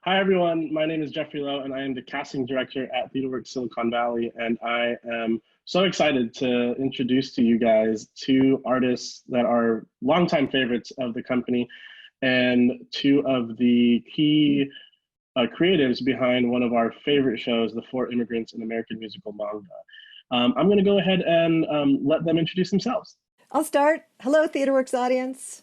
Hi, everyone. My name is Jeffrey Lowe, and I am the casting director at TheatreWorks Silicon Valley. And I am so excited to introduce to you guys two artists that are longtime favorites of the company and two of the key creatives behind one of our favorite shows, The Four Immigrants, an American Musical Manga. I'm going to go ahead and let them introduce themselves. I'll start. Hello, TheatreWorks audience.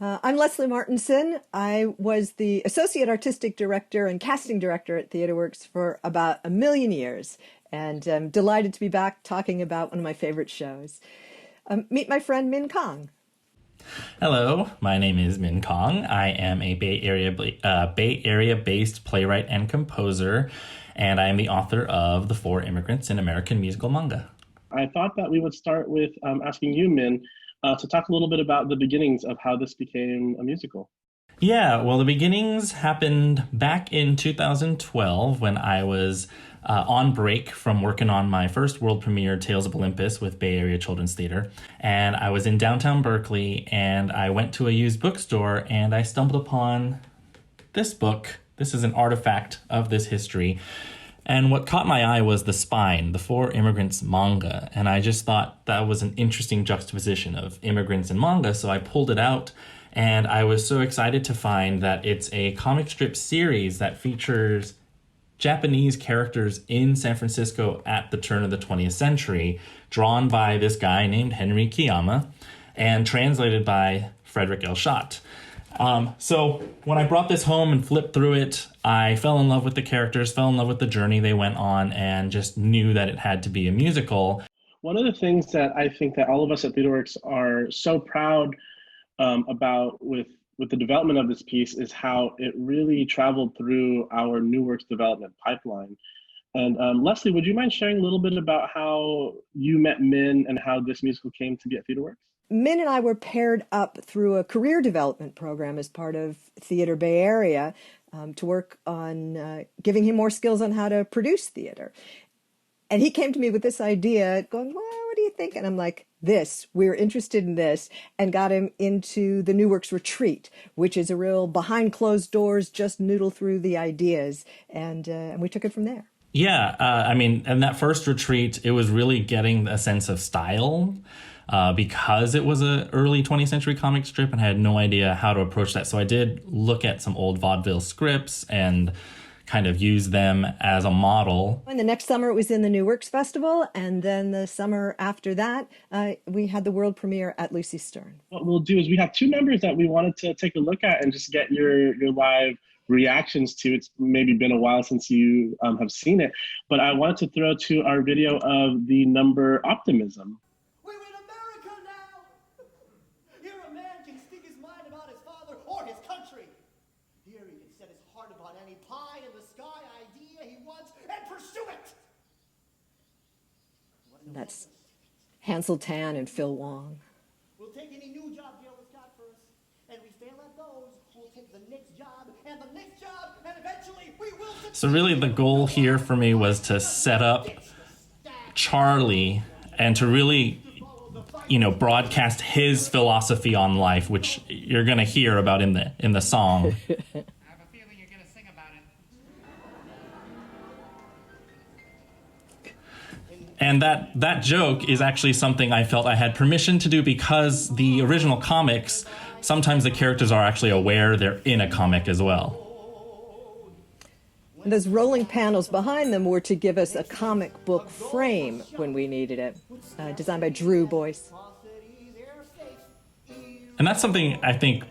I'm Leslie Martinson. I was the Associate Artistic Director and Casting Director at TheatreWorks for about a million years, and I'm delighted to be back talking about one of my favorite shows. Meet my friend Min Kahng. Hello, my name is Min Kahng. I am a Bay Area-based playwright and composer, and I am the author of The Four Immigrants, an American Musical Manga. I thought that we would start with asking you, Min, to talk a little bit about the beginnings of how this became a musical. Yeah, well, the beginnings happened back in 2012 when I was on break from working on my first world premiere, Tales of Olympus, with Bay Area Children's Theater. And I was in downtown Berkeley, and I went to a used bookstore, and I stumbled upon this book. This is an artifact of this history. And what caught my eye was the spine, the Four Immigrants manga. And I just thought that was an interesting juxtaposition of immigrants and manga. So I pulled it out, and I was so excited to find that it's a comic strip series that features Japanese characters in San Francisco at the turn of the 20th century, drawn by this guy named Henry Kiyama and translated by Frederick L. Schott. So when I brought this home and flipped through it, I fell in love with the characters, fell in love with the journey they went on, and just knew that it had to be a musical. One of the things that I think that all of us at TheatreWorks are so proud about with the development of this piece is how it really traveled through our new works development pipeline. And Leslie, would you mind sharing a little bit about how you met Min and how this musical came to be at TheatreWorks? Min and I were paired up through a career development program as part of Theater Bay Area to work on giving him more skills on how to produce theater. And he came to me with this idea, going, well, what do you think? And I'm like, we're interested in this, and got him into the New Works Retreat, which is a real behind closed doors, just noodle through the ideas. And we took it from there. Yeah, in that first retreat, it was really getting a sense of style. Because it was an early 20th century comic strip and I had no idea how to approach that. So I did look at some old vaudeville scripts and kind of use them as a model. And the next summer it was in the New Works Festival, and then the summer after that, we had the world premiere at Lucy Stern. What we'll do is we have two numbers that we wanted to take a look at and just get your live reactions to. It's maybe been a while since you have seen it, but I wanted to throw to our video of the number Optimism. That's Hansel Tan and Phil Wong. We'll take any new job Gail has got for us, and we fail at those, we'll take the next job, and the next job, and eventually we will... So really the goal here for me was to set up Charlie and to really, broadcast his philosophy on life, which you're going to hear about in the song. And that joke is actually something I felt I had permission to do because the original comics, sometimes the characters are actually aware they're in a comic as well. Those rolling panels behind them were to give us a comic book frame when we needed it, designed by Drew Boyce. And that's something I think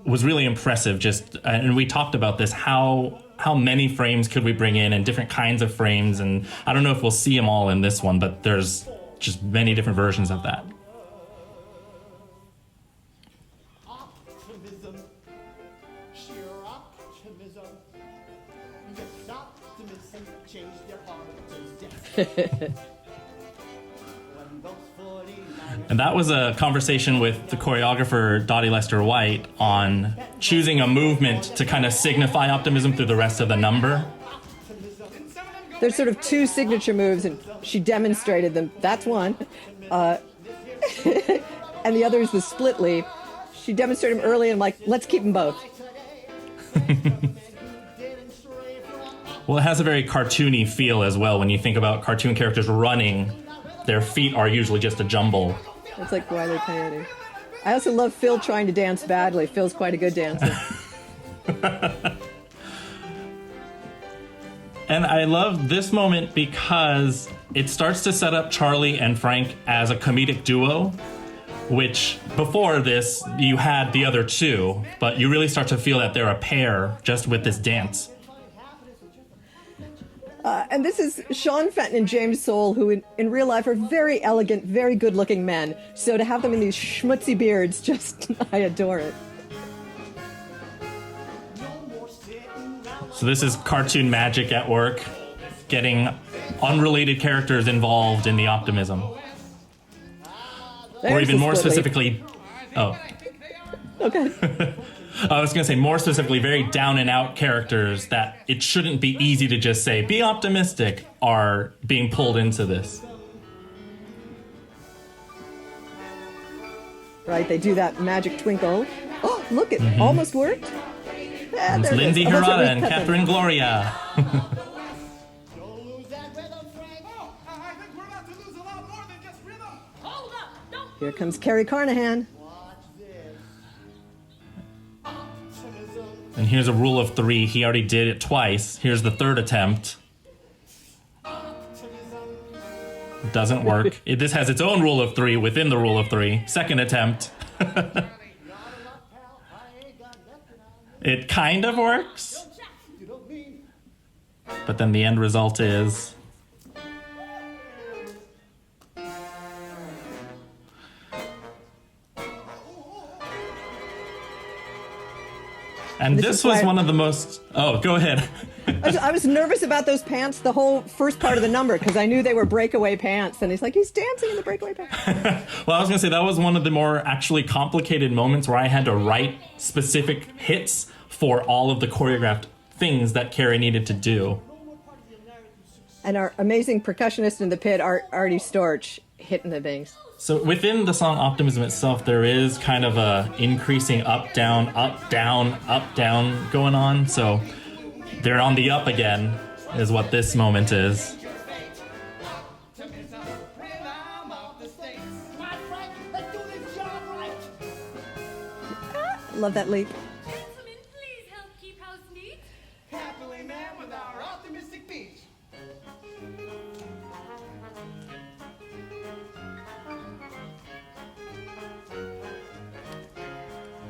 was really impressive. And we talked about this, how many frames could we bring in and different kinds of frames. And I don't know if we'll see them all in this one, but there's just many different versions of that. Optimism, sheer optimism. Just optimism changed their heart to death. And that was a conversation with the choreographer Dottie Lester-White on choosing a movement to kind of signify optimism through the rest of the number. There's sort of two signature moves, and she demonstrated them. That's one. And the other is the split leap. She demonstrated them early, and I'm like, let's keep them both. Well, it has a very cartoony feel as well. When you think about cartoon characters running, their feet are usually just a jumble. It's like Wile E. Coyote. I also love Phil trying to dance badly. Phil's quite a good dancer. And I love this moment because it starts to set up Charlie and Frank as a comedic duo, which before this, you had the other two, but you really start to feel that they're a pair just with this dance. And this is Sean Fenton and James Soule, who in real life are very elegant, very good-looking men. So to have them in these schmutzy beards, just, I adore it. So this is cartoon magic at work, getting unrelated characters involved in the optimism. There's or even the more split specifically, Okay. I was going to say more specifically, very down and out characters that it shouldn't be easy to just say, be optimistic, are being pulled into this. Right, they do that magic twinkle. Oh, look, it almost worked. Yeah, It's there it Lindsay is. Oh, that's right, Hirata we and cut them. Catherine Gloria. Don't lose that rhythm, Frank. Oh, I think we're about to lose a lot more than just rhythm. Hold up! Don't Here comes Carrie Carnahan. Watch this. Optimism. And here's a rule of three. He already did it twice. Here's the third attempt. It doesn't work. This has its own rule of three within the rule of three. Second attempt. It kind of works. You don't mean But then the end result is... And this was one of the most... Oh, go ahead. I was nervous about those pants the whole first part of the number because I knew they were breakaway pants. And he's dancing in the breakaway pants. Well, I was going to say that was one of the more actually complicated moments where I had to write specific hits for all of the choreographed things that Carrie needed to do. And our amazing percussionist in the pit, Artie Storch, hitting the things. So within the song Optimism itself, there is kind of a increasing up, down, going on. So they're on the up again, is what this moment is. Love that leap. Gentlemen, please help keep house neat. Happily man with our optimistic beach.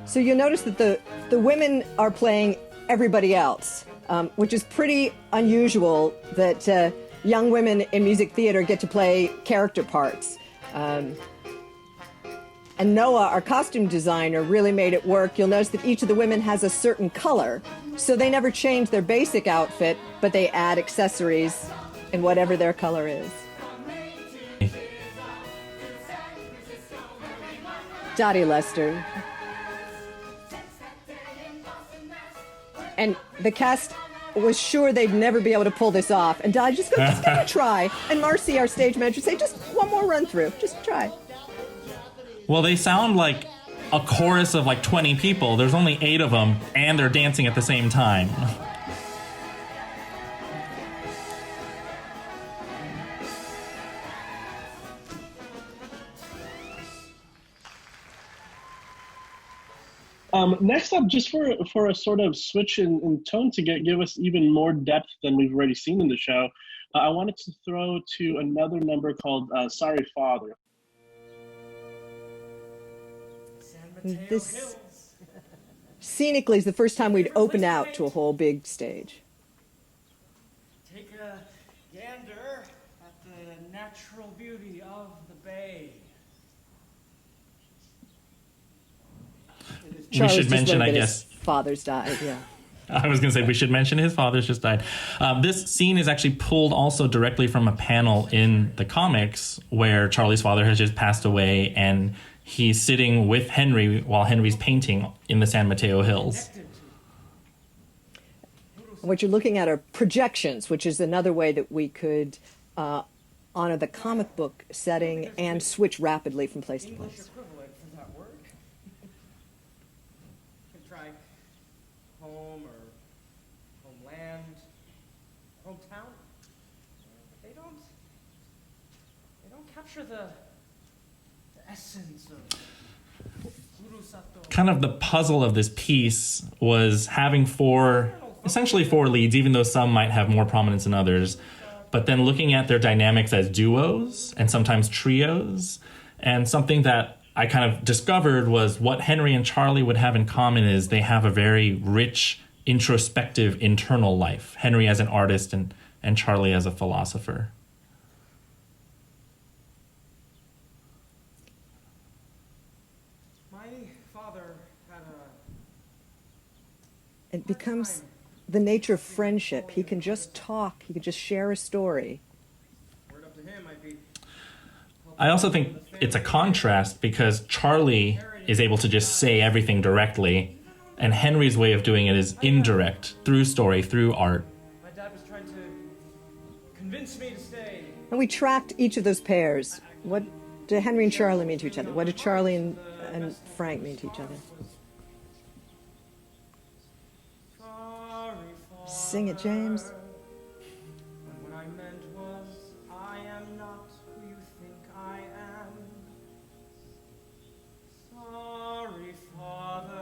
So you'll notice that the women are playing everybody else, which is pretty unusual that young women in music theater get to play character parts. And Noah, our costume designer, really made it work. You'll notice that each of the women has a certain color, so they never change their basic outfit, but they add accessories in whatever their color is. Dottie Lester. And the cast was sure they'd never be able to pull this off. And Dottie just give it a try. And Marcy, our stage manager, say, just one more run through. Just try. Well, they sound like a chorus of like 20 people. There's only 8 of them, and they're dancing at the same time. Next up, just for a sort of switch in tone to give us even more depth than we've already seen in the show, I wanted to throw to another number called Sorry Father. This scenically is the first time we'd opened out to a whole big stage. Take a gander at the natural beauty of the bay. Charles should just mention, learned I that guess- his father's died, yeah. I was going to say we should mention his father's just died. This scene is actually pulled also directly from a panel in the comics where Charlie's father has just passed away and he's sitting with Henry while Henry's painting in the San Mateo Hills. What you're looking at are projections, which is another way that we could honor the comic book setting and switch rapidly from place to place. Equivalent for that word. You can try home or homeland. hometown. They don't capture the essence of Furusato. Kind of the puzzle of this piece was having essentially four leads, even though some might have more prominence than others, but then looking at their dynamics as duos and sometimes trios. And something that I kind of discovered was what Henry and Charlie would have in common is they have a very rich, introspective internal life. Henry as an artist and Charlie as a philosopher. My father had It becomes the nature of friendship. He can just talk. He can just share a story. word up to him might be I also think it's a contrast because Charlie is able to just say everything directly, and Henry's way of doing it is indirect, through story, through art. my dad was trying to convince me to stay. And we tracked each of those pairs. What do Henry and Charlie mean to each other? What do Charlie and Frank mean to each other? Sing it, James. What I meant was, I am not who you think I am. Sorry, Father.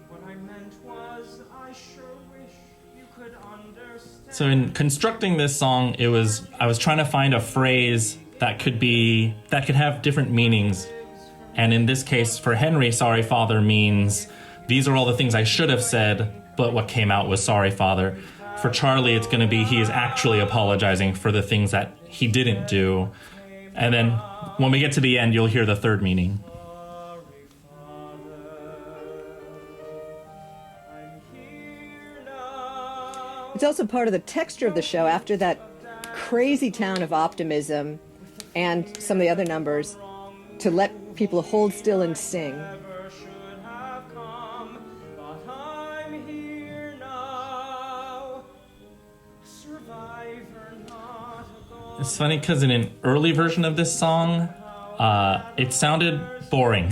What I meant was, I sure wish you could understand. So in constructing this song, I was trying to find a phrase that could have different meanings. And in this case, for Henry, sorry, Father means these are all the things I should have said, but what came out was sorry, Father. For Charlie, it's going to be he is actually apologizing for the things that he didn't do. And then when we get to the end, you'll hear the third meaning. It's also part of the texture of the show after that crazy town of optimism and some of the other numbers to let people hold still and sing. It's funny because in an early version of this song, it sounded boring,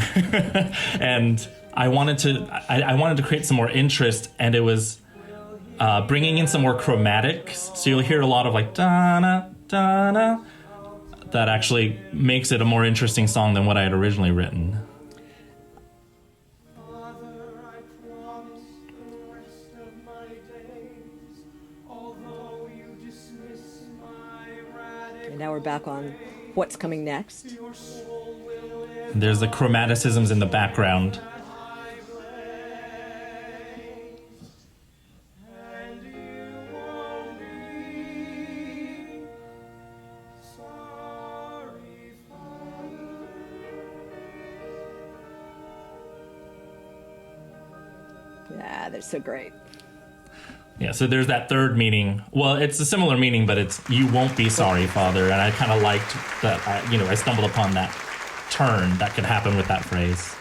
and I wanted to create some more interest, and it was bringing in some more chromatics. So you'll hear a lot of like da-na, da-na. That actually makes it a more interesting song than what I had originally written. And now we're back on what's coming next. There's the chromaticisms in the background. Yeah, they're so great. Yeah, so there's that third meaning. Well, it's a similar meaning, but it's you won't be sorry, Father. And I kind of liked that, I stumbled upon that turn that could happen with that phrase.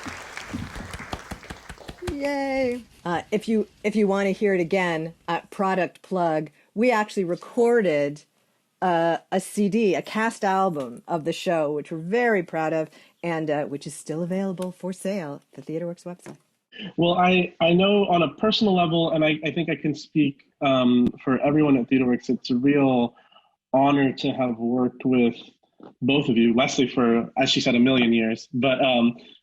Yay! If you want to hear it again, product plug, we actually recorded a CD, a cast album of the show, which we're very proud of, and which is still available for sale at the TheatreWorks website. Well, I know on a personal level, and I think I can speak for everyone at TheatreWorks, it's a real honor to have worked with both of you, Leslie for, as she said, a million years, but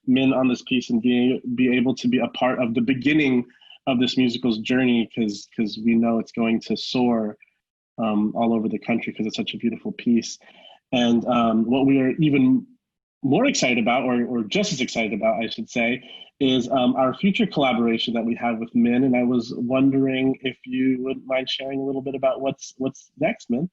Min on this piece and be able to be a part of the beginning of this musical's journey, because we know it's going to soar all over the country because it's such a beautiful piece. And what we are even more excited about, or just as excited about, I should say, is our future collaboration that we have with Min. And I was wondering if you wouldn't mind sharing a little bit about what's next, Min.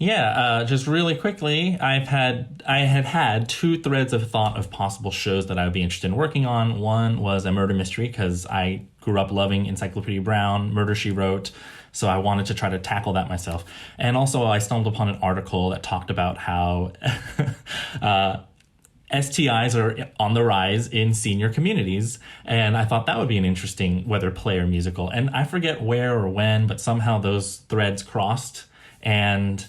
Yeah, just really quickly, I had two threads of thought of possible shows that I would be interested in working on. One was a murder mystery, because I grew up loving Encyclopedia Brown, Murder, She Wrote, so I wanted to try to tackle that myself. And also I stumbled upon an article that talked about how STIs are on the rise in senior communities, and I thought that would be an interesting, whether play or musical. And I forget where or when, but somehow those threads crossed. And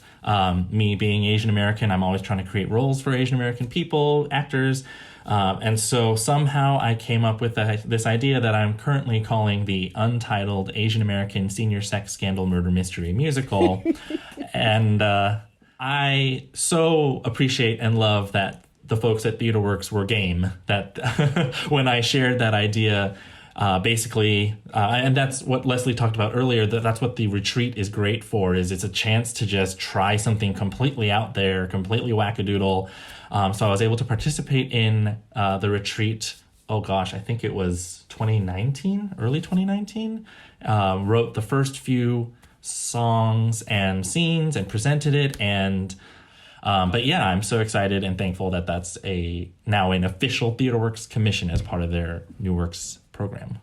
me being Asian American, I'm always trying to create roles for Asian American people, actors. And so somehow I came up with this idea that I'm currently calling the Untitled Asian American Senior Sex Scandal Murder Mystery Musical. And I so appreciate and love that the folks at TheatreWorks were game, that when I shared that idea, basically, and that's what Leslie talked about earlier, that's what the retreat is great for, is it's a chance to just try something completely out there, completely wackadoodle. So I was able to participate in the retreat. Oh gosh, I think it was 2019, early 2019. Wrote the first few songs and scenes and presented it. And but yeah, I'm so excited and thankful that that's now an official TheatreWorks commission as part of their New Works program.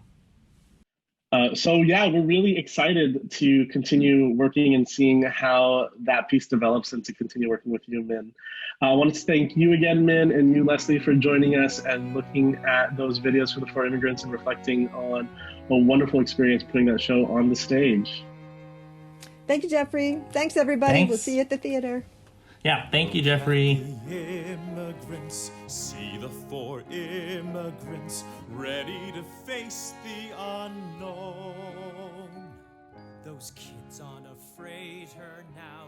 So yeah, we're really excited to continue working and seeing how that piece develops and to continue working with you, Min. I want to thank you again, Min, and you, Leslie, for joining us and looking at those videos for the Four Immigrants and reflecting on a wonderful experience putting that show on the stage. Thank you, Jeffrey. Thanks, everybody. Thanks. We'll see you at the theater. Yeah, thank you, Jeffrey. Immigrants, see the four immigrants ready to face the unknown. Those kids aren't afraid her now.